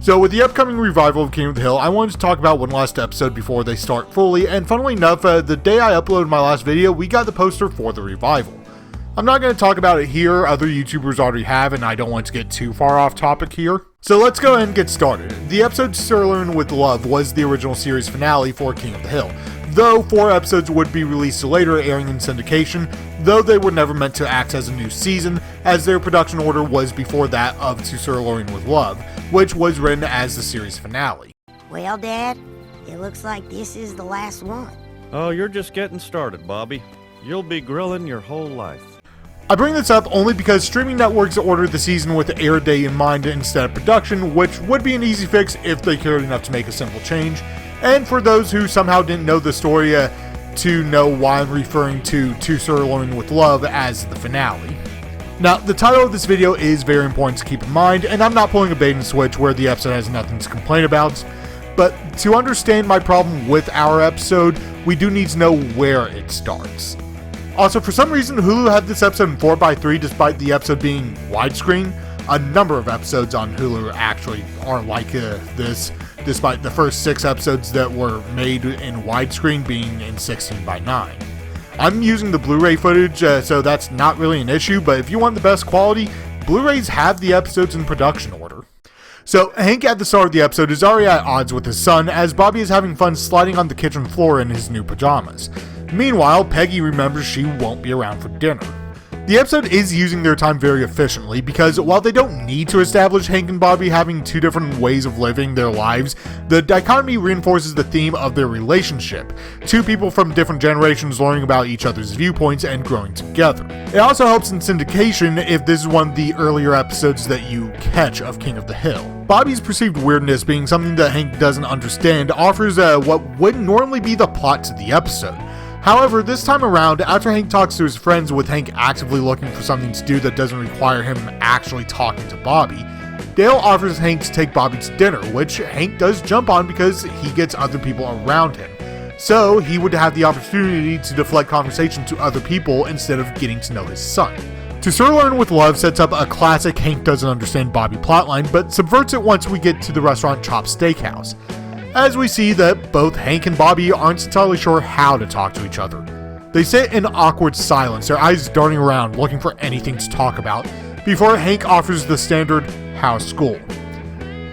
So with the upcoming revival of King of the Hill, I wanted to talk about one last episode before they start fully, and funnily enough, the day I uploaded my last video, we got the poster for the revival. I'm not going to talk about it here, other YouTubers already have, and I don't want to get too far off topic here. So let's go ahead and get started. The episode Sirloin with Love was the original series finale for King of the Hill, though 4 episodes would be released later, airing in syndication, though they were never meant to act as a new season, as their production order was before that of To Sirloin with Love, which was written as the series finale. Well, Dad, it looks like this is the last one. Oh, you're just getting started, Bobby. You'll be grilling your whole life. I bring this up only because streaming networks ordered the season with the air date in mind instead of production, which would be an easy fix if they cared enough to make a simple change. And for those who somehow didn't know the story, to know why I'm referring to Sirloin with Love as the finale. Now, the title of this video is very important to keep in mind, and I'm not pulling a bait and switch where the episode has nothing to complain about, but to understand my problem with our episode, we do need to know where it starts. Also, for some reason, Hulu had this episode in 4:3 despite the episode being widescreen. A number of episodes on Hulu actually aren't like this, despite the first 6 episodes that were made in widescreen being in 16:9. I'm using the Blu-ray footage, so that's not really an issue, but if you want the best quality, Blu-rays have the episodes in production order. So, Hank at the start of the episode is already at odds with his son, as Bobby is having fun sliding on the kitchen floor in his new pajamas. Meanwhile, Peggy remembers she won't be around for dinner. The episode is using their time very efficiently because while they don't need to establish Hank and Bobby having 2 different ways of living their lives, the dichotomy reinforces the theme of their relationship. 2 people from different generations learning about each other's viewpoints and growing together. It also helps in syndication if this is one of the earlier episodes that you catch of King of the Hill. Bobby's perceived weirdness being something that Hank doesn't understand offers what would normally be the plot to the episode. However, this time around, after Hank talks to his friends with Hank actively looking for something to do that doesn't require him actually talking to Bobby, Dale offers Hank to take Bobby to dinner, which Hank does jump on because he gets other people around him. So he would have the opportunity to deflect conversation to other people instead of getting to know his son. To Sirloin with Love sets up a classic Hank doesn't understand Bobby plotline, but subverts it once we get to the restaurant Chop Steakhouse, as we see that both Hank and Bobby aren't entirely sure how to talk to each other. They sit in awkward silence, their eyes darting around looking for anything to talk about, before Hank offers the standard, "How's school?"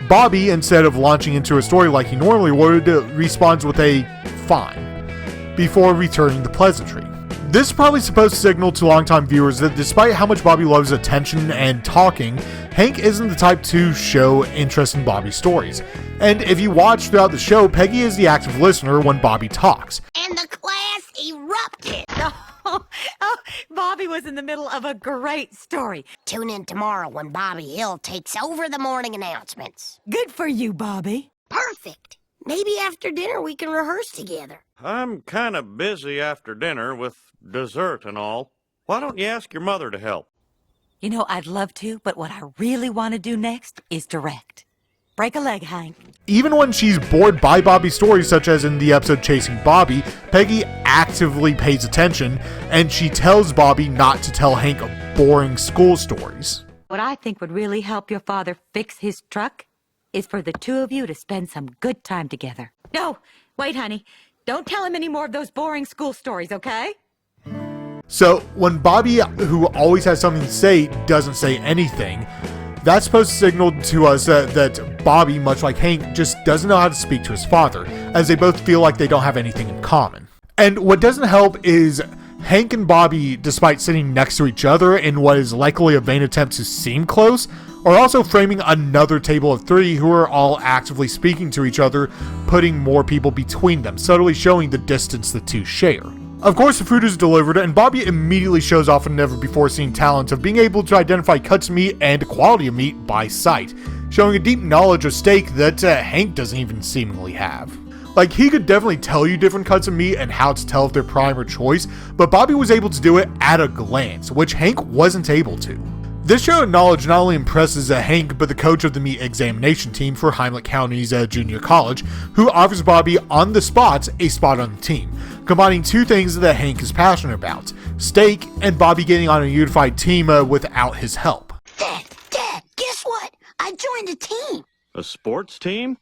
Bobby, instead of launching into a story like he normally would, responds with a "fine," before returning the pleasantry. This is probably supposed to signal to longtime viewers that despite how much Bobby loves attention and talking, Hank isn't the type to show interest in Bobby's stories. And if you watch throughout the show, Peggy is the active listener when Bobby talks. And the class erupted. Bobby was in the middle of a great story. Tune in tomorrow when Bobby Hill takes over the morning announcements. Good for you, Bobby. Perfect. Maybe after dinner we can rehearse together. I'm kind of busy after dinner with dessert and all. Why don't you ask your mother to help? You know, I'd love to, but what I really want to do next is direct. Break a leg, Hank. Even when she's bored by Bobby's stories, such as in the episode Chasing Bobby, Peggy actively pays attention, and she tells Bobby not to tell Hank boring school stories. What I think would really help your father fix his truck is for the 2 of you to spend some good time together. No, wait, honey. Don't tell him any more of those boring school stories, okay? So, when Bobby, who always has something to say, doesn't say anything, that's supposed to signal to us that Bobby, much like Hank, just doesn't know how to speak to his father, as they both feel like they don't have anything in common. And what doesn't help is Hank and Bobby, despite sitting next to each other in what is likely a vain attempt to seem close, are also framing another table of 3 who are all actively speaking to each other, putting more people between them, subtly showing the distance the 2 share. Of course, the food is delivered, and Bobby immediately shows off a never-before-seen talent of being able to identify cuts of meat and quality of meat by sight, showing a deep knowledge of steak that Hank doesn't even seemingly have. Like, he could definitely tell you different cuts of meat and how to tell if they're prime or choice, but Bobby was able to do it at a glance, which Hank wasn't able to. This show of knowledge not only impresses Hank, but the coach of the meat examination team for Heimlich County's junior college, who offers Bobby on the spot a spot on the team, combining 2 things that Hank is passionate about: steak and Bobby getting on a unified team without his help. Dad, guess what? I joined a team. A sports team?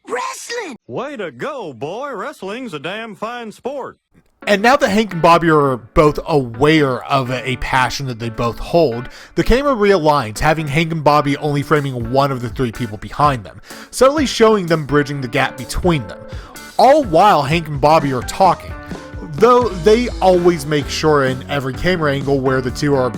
Wrestling! Way to go, boy. Wrestling's a damn fine sport. And now that Hank and Bobby are both aware of a passion that they both hold, the camera realigns, having Hank and Bobby only framing one of the three people behind them, subtly showing them bridging the gap between them. All while Hank and Bobby are talking, though they always make sure in every camera angle where the two are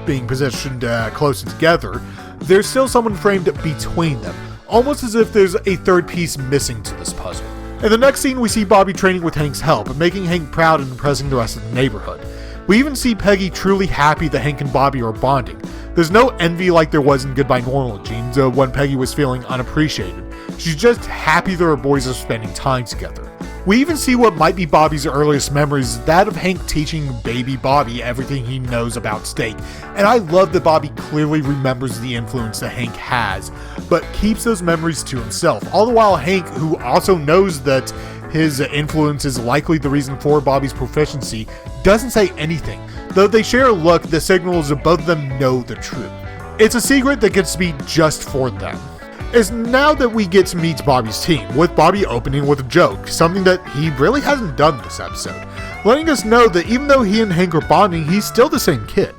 being positioned closer together, there's still someone framed between them, almost as if there's a third piece missing to this puzzle. In the next scene, we see Bobby training with Hank's help, making Hank proud and impressing the rest of the neighborhood. We even see Peggy truly happy that Hank and Bobby are bonding. There's no envy like there was in Goodbye Normal Jeans when Peggy was feeling unappreciated. She's just happy that her boys are spending time together. We even see what might be Bobby's earliest memories, that of Hank teaching baby Bobby everything he knows about steak. And I love that Bobby clearly remembers the influence that Hank has, but keeps those memories to himself. All the while Hank, who also knows that his influence is likely the reason for Bobby's proficiency, doesn't say anything. Though they share a look that signals that both of them know the truth. It's a secret that gets to be just for them. Is now that we get to meet Bobby's team, with Bobby opening with a joke, something that he really hasn't done this episode, letting us know that even though he and Hank are bonding, he's still the same kid.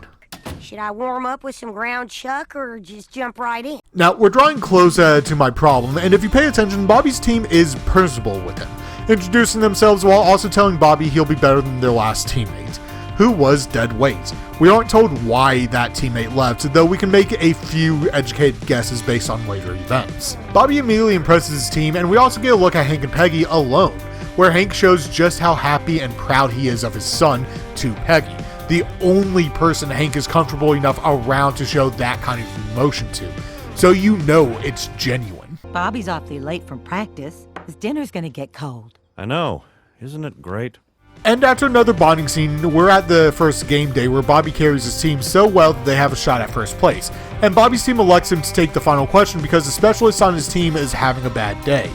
Should I warm up with some ground chuck or just jump right in? Now, we're drawing close to my problem, and if you pay attention, Bobby's team is personable with him, introducing themselves while also telling Bobby he'll be better than their last teammate, who was dead weight. We aren't told why that teammate left, though we can make a few educated guesses based on later events. Bobby immediately impresses his team, and we also get a look at Hank and Peggy alone, where Hank shows just how happy and proud he is of his son to Peggy, the only person Hank is comfortable enough around to show that kind of emotion to. So you know it's genuine. Bobby's awfully late from practice. His dinner's gonna get cold. I know. Isn't it great? And after another bonding scene, we're at the first game day where Bobby carries his team so well that they have a shot at first place. And Bobby's team elects him to take the final question because the specialist on his team is having a bad day.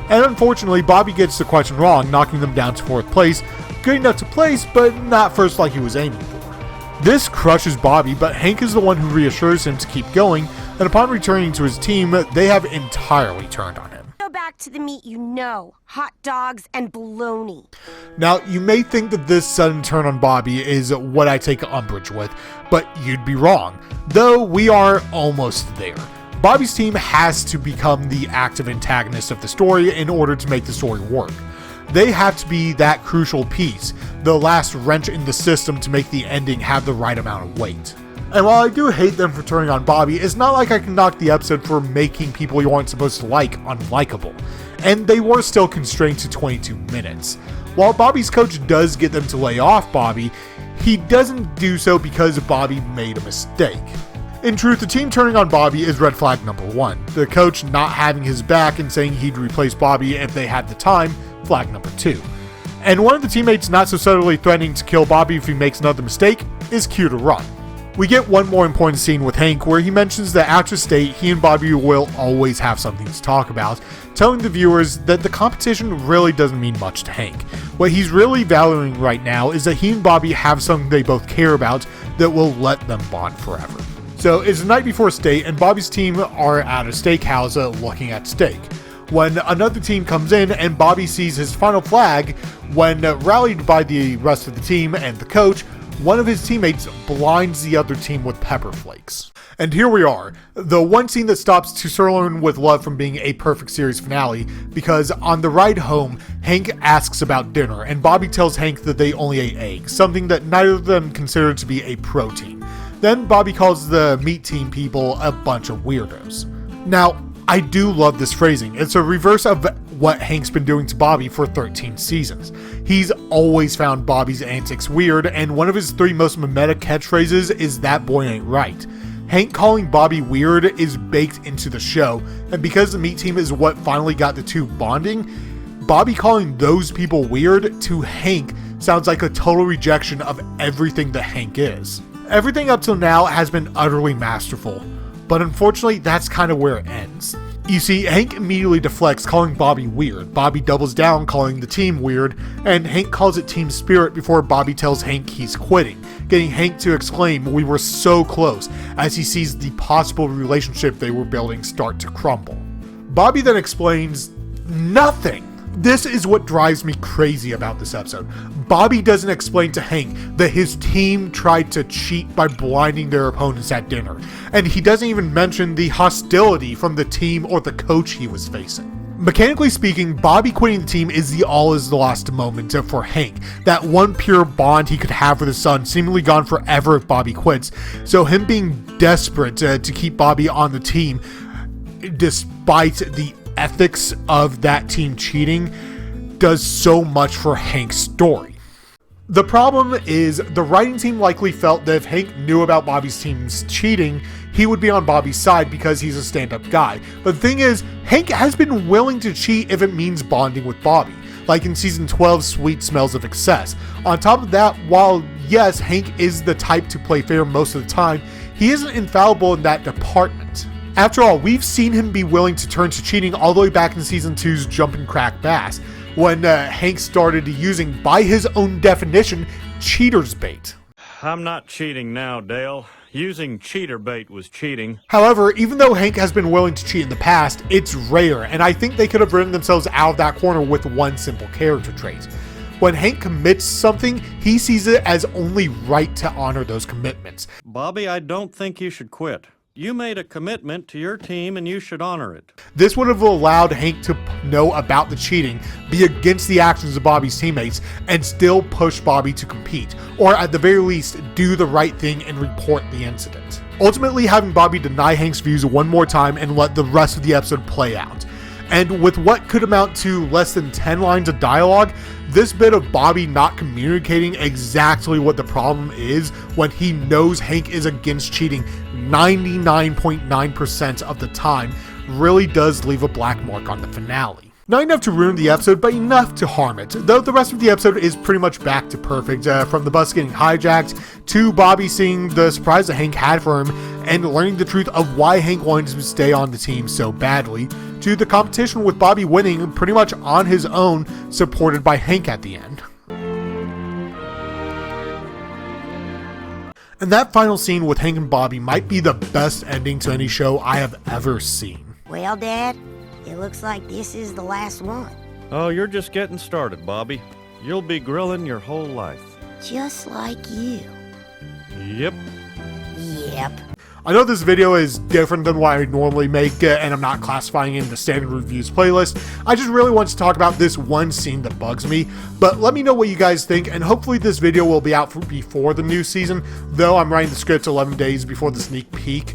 And unfortunately, Bobby gets the question wrong, knocking them down to 4th place, good enough to place, but not first like he was aiming for. This crushes Bobby, but Hank is the one who reassures him to keep going, and upon returning to his team, they have entirely turned on him. Go back to the meat you know. Hot dogs and bologna. Now, you may think that this sudden turn on Bobby is what I take umbrage with, but you'd be wrong, though we are almost there. Bobby's team has to become the active antagonist of the story in order to make the story work. They have to be that crucial piece, the last wrench in the system to make the ending have the right amount of weight. And while I do hate them for turning on Bobby, it's not like I can knock the episode for making people you aren't supposed to like unlikable. And they were still constrained to 22 minutes. While Bobby's coach does get them to lay off Bobby, he doesn't do so because Bobby made a mistake. In truth, the team turning on Bobby is red flag number 1. The coach not having his back and saying he'd replace Bobby if they had the time, flag number 2. And one of the teammates not so subtly threatening to kill Bobby if he makes another mistake is cue to run. We get one more important scene with Hank where he mentions that after state, he and Bobby will always have something to talk about, telling the viewers that the competition really doesn't mean much to Hank. What he's really valuing right now is that he and Bobby have something they both care about that will let them bond forever. So it's the night before state, and Bobby's team are at a steakhouse looking at steak, when another team comes in and Bobby sees his final flag. When rallied by the rest of the team and the coach, one of his teammates blinds the other team with pepper flakes. And here we are, the one scene that stops To Sirloin with Love from being a perfect series finale, because on the ride home, Hank asks about dinner, and Bobby tells Hank that they only ate eggs, something that neither of them consider to be a protein. Then Bobby calls the meat team people a bunch of weirdos. Now, I do love this phrasing. It's a reverse of what Hank's been doing to Bobby for 13 seasons. He's always found Bobby's antics weird, and one of his 3 most mimetic catchphrases is "that boy ain't right." Hank calling Bobby weird is baked into the show, and because the meat team is what finally got the two bonding, Bobby calling those people weird to Hank sounds like a total rejection of everything that Hank is. Everything up till now has been utterly masterful, but unfortunately that's kind of where it ends. You see, Hank immediately deflects, calling Bobby weird. Bobby doubles down, calling the team weird, and Hank calls it team spirit before Bobby tells Hank he's quitting, getting Hank to exclaim, "We were so close," as he sees the possible relationship they were building start to crumble. Bobby then explains nothing. This is what drives me crazy about this episode. Bobby doesn't explain to Hank that his team tried to cheat by blinding their opponents at dinner. And he doesn't even mention the hostility from the team or the coach he was facing. Mechanically speaking, Bobby quitting the team is the all is lost moment for Hank. That one pure bond he could have with his son seemingly gone forever if Bobby quits. So him being desperate to keep Bobby on the team, despite the ethics of that team cheating, does so much for Hank's story. The problem is the writing team likely felt that if Hank knew about Bobby's team's cheating, he would be on Bobby's side because he's a stand-up guy. But the thing is, Hank has been willing to cheat if it means bonding with Bobby, like in season 12's Sweet Smells of Excess. On top of that, while yes, Hank is the type to play fair most of the time, he isn't infallible in that department. After all, we've seen him be willing to turn to cheating all the way back in season 2's Jumpin' Crack Bass, when Hank started using, by his own definition, cheater's bait. I'm not cheating now, Dale. Using cheater bait was cheating. However, even though Hank has been willing to cheat in the past, it's rare, and I think they could have written themselves out of that corner with one simple character trait. When Hank commits something, he sees it as only right to honor those commitments. Bobby, I don't think you should quit. You made a commitment to your team and you should honor it. This would have allowed Hank to know about the cheating, be against the actions of Bobby's teammates, and still push Bobby to compete, or at the very least, do the right thing and report the incident. Ultimately, having Bobby deny Hank's views one more time and let the rest of the episode play out. And with what could amount to less than 10 lines of dialogue, this bit of Bobby not communicating exactly what the problem is when he knows Hank is against cheating 99.9% of the time really does leave a black mark on the finale. Not enough to ruin the episode, but enough to harm it, though the rest of the episode is pretty much back to perfect, from the bus getting hijacked, to Bobby seeing the surprise that Hank had for him, and learning the truth of why Hank wanted to stay on the team so badly, to the competition with Bobby winning pretty much on his own, supported by Hank at the end. And that final scene with Hank and Bobby might be the best ending to any show I have ever seen. Well, Dad, it looks like this is the last one. Oh, you're just getting started, Bobby. You'll be grilling your whole life. Just like you. Yep. Yep. I know this video is different than what I normally make, and I'm not classifying it in the standard reviews playlist. I just really want to talk about this one scene that bugs me, but let me know what you guys think, and hopefully this video will be out before the new season, though I'm writing the script 11 days before the sneak peek,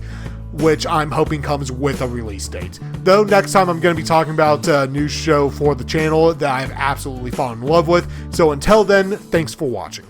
which I'm hoping comes with a release date. Though next time I'm going to be talking about a new show for the channel that I've absolutely fallen in love with, so until then, thanks for watching.